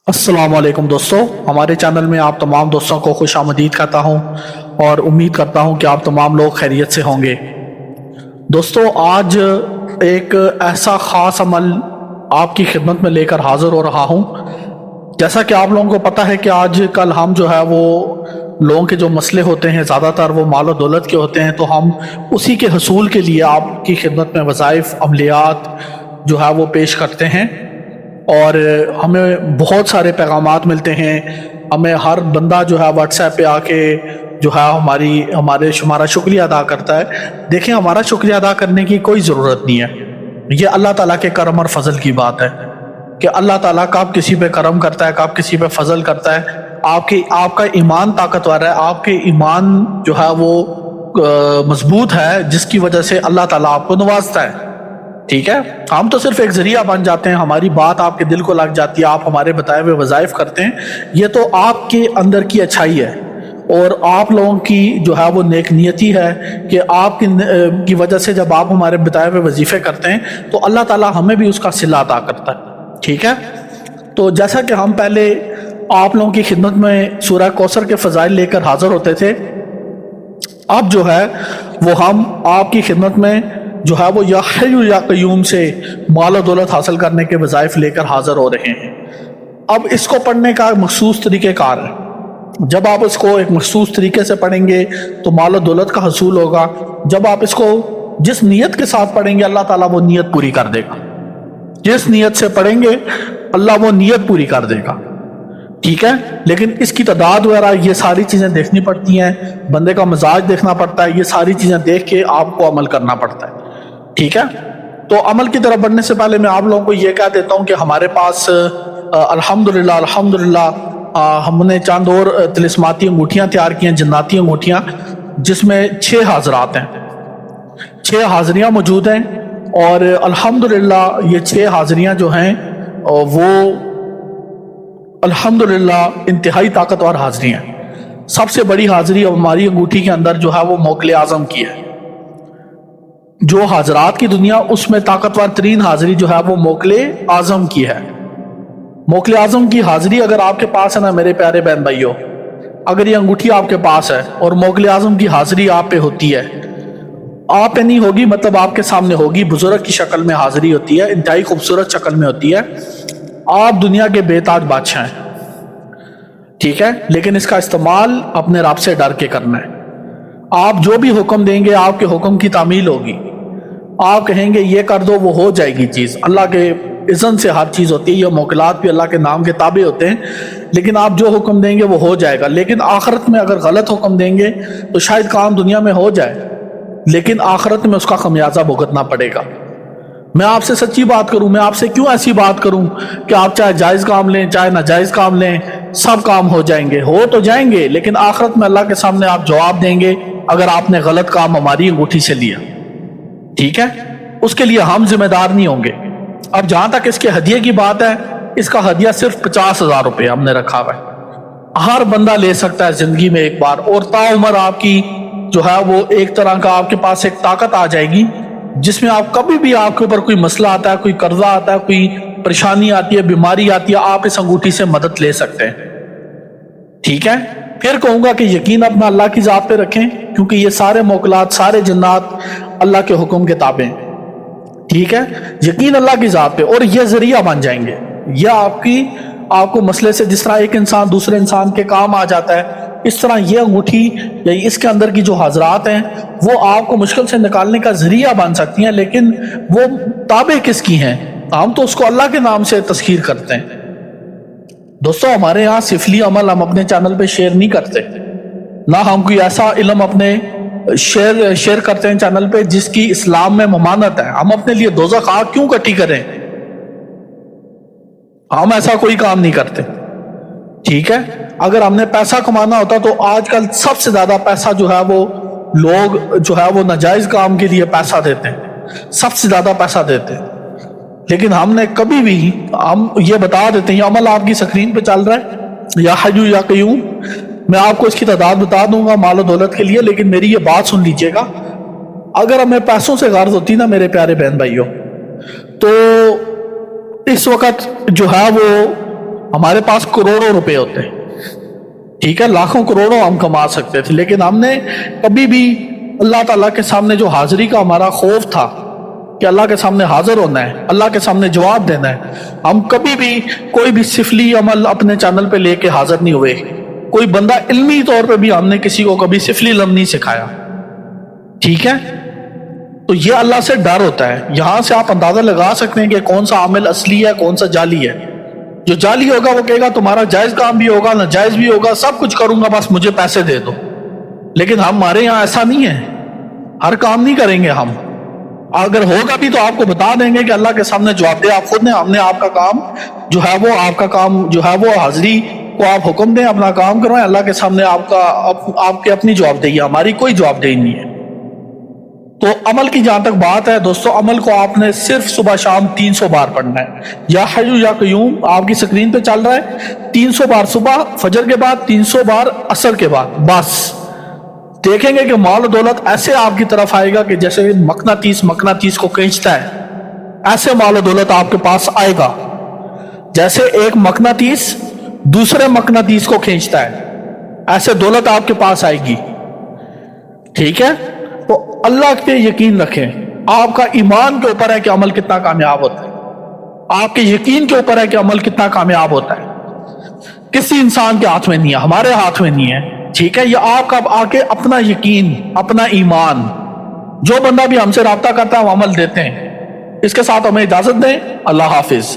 अस्सलाम वालेकुम दोस्तों, हमारे चैनल में आप तमाम दोस्तों को खुश आमदीद कहता हूँ और उम्मीद करता हूँ कि आप तमाम लोग खैरियत से होंगे। दोस्तों, आज एक ऐसा ख़ास अमल आपकी खिदमत में लेकर हाज़िर हो रहा हूँ। जैसा कि आप लोगों को पता है कि आज कल हम जो है वो लोगों के जो मसले होते हैं ज़्यादातर वो माल और दौलत के होते हैं, तो हम उसी के हसूल के लिए आपकी खिदमत में वज़ाइफ अमलियात जो है वो पेश करते हैं और हमें बहुत सारे पैगामात मिलते हैं। हमें हर बंदा जो है व्हाट्सएप पे आके जो है हमारा शुक्रिया अदा करता है। देखें, हमारा शुक्रिया अदा करने की कोई ज़रूरत नहीं है। ये अल्लाह ताला के करम और फजल की बात है कि अल्लाह ताला कब किसी पे करम करता है, कब किसी पे फजल करता है। आपका ईमान ताकतवर है, आपके ईमान जो है वो मजबूत है, जिसकी वजह से अल्लाह ताला आपको नवाजता है। ठीक है, हम तो सिर्फ एक जरिया बन जाते हैं, हमारी बात आपके दिल को लग जाती है, आप हमारे बताए हुए वज़ाइफ करते हैं। ये तो आपके अंदर की अच्छाई है और आप लोगों की जो है वो नेक नियति है कि आपकी वजह से जब आप हमारे बताए हुए वजीफे करते हैं तो अल्लाह ताला हमें भी उसका सिला अता करता है। ठीक है, तो जैसा कि हम पहले आप लोगों की खिदमत में सूरह कौसर के फ़ज़ाइल लेकर हाज़िर होते थे, अब जो है वो हम आपकी खिदमत में जो है वो या हय्यु या क़य्यूम से माल और दौलत हासिल करने के वज़ाइफ लेकर हाज़िर हो रहे हैं। अब इसको पढ़ने का मखसूस तरीक़ेकार है। जब आप इसको एक मखसूस तरीके से पढ़ेंगे तो माल और दौलत का हसूल होगा। जब आप इसको जिस नीयत के साथ पढ़ेंगे अल्लाह ताला वो नीयत पूरी कर देगा। जिस नीयत से पढ़ेंगे अल्लाह वो नीयत पूरी कर देगा। ठीक है, लेकिन इसकी तादाद वगैरह ये सारी चीज़ें देखनी पड़ती हैं, बंदे का मिजाज देखना पड़ता है, ये सारी चीज़ें देख के आपको अमल करना पड़ता है। ठीक है, तो अमल की तरफ बढ़ने से पहले मैं आप लोगों को ये कह देता हूँ कि हमारे पास अल्हम्दुलिल्लाह हमने चंद और तिलिस्माती अंगूठियाँ तैयार की हैं, जन्नाती अंगूठियाँ, जिसमें 6 हाजरात हैं, 6 हाजरियाँ मौजूद हैं। और अल्हम्दुलिल्लाह ये 6 हाजरियाँ जो हैं वो अल्हम्दुलिल्लाह इंतहाई ताकतवर हाजरियाँ हैं। सबसे बड़ी हाजरी हमारी अंगूठी के अंदर जो है वो मोकले आज़म की है। जो हाजरात की दुनिया उसमें ताकतवर तरीन हाजिरी जो है वो मोकले आजम की है। मोकले आजम की हाजिरी अगर आपके पास है ना मेरे प्यारे बहन भाइयों, अगर ये अंगूठी आपके पास है और मोकले आजम की हाजिरी आप पे होती है, आप पे नहीं होगी मतलब आपके सामने होगी, बुजुर्ग की शक्ल में हाजिरी होती है, इंतहाई खूबसूरत शक्ल में होती है, आप दुनिया के बेताज बादशाह हैं। ठीक है, लेकिन इसका इस्तेमाल अपने रब से डर के करना है। आप जो भी हुक्म देंगे आपके हुक्म की तामील होगी। आप कहेंगे ये कर दो, वो हो जाएगी चीज़। अल्लाह के इज़्ज़त से हर चीज़ होती है, ये मौकलात भी अल्लाह के नाम के ताबे होते हैं, लेकिन आप जो हुक्म देंगे वो हो जाएगा। लेकिन आखिरत में अगर गलत हुक्म देंगे तो शायद काम दुनिया में हो जाए, लेकिन आखिरत में उसका खमियाजा भुगतना पड़ेगा। मैं आपसे सच्ची बात करूं, मैं आपसे क्यों ऐसी बात करूं कि आप चाहे जायज़ काम लें चाहे नाजायज़ काम लें, सब काम हो जाएंगे, हो तो जाएंगे, लेकिन आखिरत में अल्लाह के सामने आप जवाब देंगे अगर आपने गलत काम हमारी अंगूठी से लिया। ठीक है, उसके लिए हम जिम्मेदार नहीं होंगे। अब जहां तक इसके हदिये की बात है, इसका हदिया सिर्फ 50,000 रुपये हमने रखा हुआ है। हर बंदा ले सकता है जिंदगी में एक बार, और ताउम्र आपकी जो है वो एक तरह का आपके पास एक ताकत आ जाएगी जिसमें आप कभी भी आपके ऊपर कोई मसला आता है, कोई कर्जा आता है, कोई परेशानी आती है, बीमारी आती है, आप इस अंगूठी से मदद ले सकते हैं। ठीक है, फिर कहूंगा कि यकीन अपना अल्लाह की जात पे रखें, क्योंकि ये सारे मौकलात सारे जन्नात अल्लाह के हुक्म के ताबे हैं। ठीक है, यकीन अल्लाह की जात पे, और ये जरिया बन जाएंगे। यह आपको मसले से, जिस तरह एक इंसान दूसरे इंसान के काम आ जाता है, इस तरह ये अंगूठी या इसके अंदर की जो हाजरात हैं वो आपको मुश्किल से निकालने का जरिया बन सकती हैं। लेकिन वो ताबे किसकी हैं? हम तो उसको अल्लाह के नाम से तस्खीर करते हैं। दोस्तों, हमारे यहाँ सिफली अमल हम अपने चैनल पे शेयर नहीं करते, ना हम कोई ऐसा इल्म अपने शेयर करते हैं चैनल पे जिसकी इस्लाम में ममानत है। हम अपने लिए दोज़ख आग क्यों इकट्ठी करें? हम ऐसा कोई काम नहीं करते। ठीक है, अगर हमने पैसा कमाना होता तो आजकल सबसे ज्यादा पैसा जो है वो लोग जो है वो नाजायज काम के लिए पैसा देते हैं, सबसे ज्यादा पैसा देते हैं। लेकिन हमने कभी भी, हम ये बता देते हैं, अमल आपकी स्क्रीन पे चल रहा है, या हय्यु या क़य्यूम, मैं आपको इसकी तादाद बता दूंगा माल और दौलत के लिए, लेकिन मेरी ये बात सुन लीजिएगा। अगर हमें पैसों से गर्ज होती ना मेरे प्यारे बहन भाइयों, तो इस वक्त जो है वो ہمارے پاس کروڑوں روپے ہوتے، ٹھیک ہے، لاکھوں کروڑوں ہم کما سکتے تھے، لیکن ہم نے کبھی بھی اللہ تعالیٰ کے سامنے جو حاضری کا ہمارا خوف تھا کہ اللہ کے سامنے حاضر ہونا ہے، اللہ کے سامنے جواب دینا ہے، ہم کبھی بھی کوئی بھی سفلی عمل اپنے چینل پہ لے کے حاضر نہیں ہوئے. کوئی بندہ علمی طور پہ بھی ہم نے کسی کو کبھی سفلی لفظ نہیں سکھایا، ٹھیک ہے. تو یہ اللہ سے ڈر ہوتا ہے. یہاں سے آپ اندازہ لگا سکتے ہیں کہ کون سا عامل اصلی ہے، کون سا جعلی ہے. جو جعلی ہوگا وہ کہے گا تمہارا جائز کام بھی ہوگا، ناجائز بھی ہوگا، سب کچھ کروں گا، بس مجھے پیسے دے دو. لیکن ہمارے یہاں ایسا نہیں ہے، ہر کام نہیں کریں گے ہم. اگر ہوگا بھی تو آپ کو بتا دیں گے کہ اللہ کے سامنے جواب دے. آپ خود نے، ہم نے آپ کا کام جو ہے وہ، آپ کا کام جو ہے وہ حاضری کو آپ حکم دیں، اپنا کام کروائیں، اللہ کے سامنے آپ کی اپنی جواب دہی، ہماری کوئی جواب دہی نہیں ہے. تو عمل کی جہاں تک بات ہے دوستو، عمل کو آپ نے صرف صبح شام 300 بار پڑھنا ہے. یا حی یا قیوم آپ کی سکرین پہ چل رہا ہے، 300 بار صبح فجر کے بعد، 300 بار عصر کے بعد. بس دیکھیں گے کہ مال و دولت ایسے آپ کی طرف آئے گا کہ جیسے مقناطیس کو کھینچتا ہے، ایسے مال و دولت آپ کے پاس آئے گا. جیسے ایک مقناطیس دوسرے مقناطیس کو کھینچتا ہے، ایسے دولت آپ کے پاس آئے گی. ٹھیک ہے، تو اللہ پہ یقین رکھیں. آپ کا ایمان کے اوپر ہے کہ عمل کتنا کامیاب ہوتا ہے، آپ کے یقین کے اوپر ہے کہ عمل کتنا کامیاب ہوتا ہے. کسی انسان کے ہاتھ میں نہیں ہے، ہمارے ہاتھ میں نہیں ہے. ٹھیک ہے، یہ آپ کا آ کے اپنا یقین، اپنا ایمان. جو بندہ بھی ہم سے رابطہ کرتا ہے ہم عمل دیتے ہیں. اس کے ساتھ ہمیں اجازت دیں. اللہ حافظ.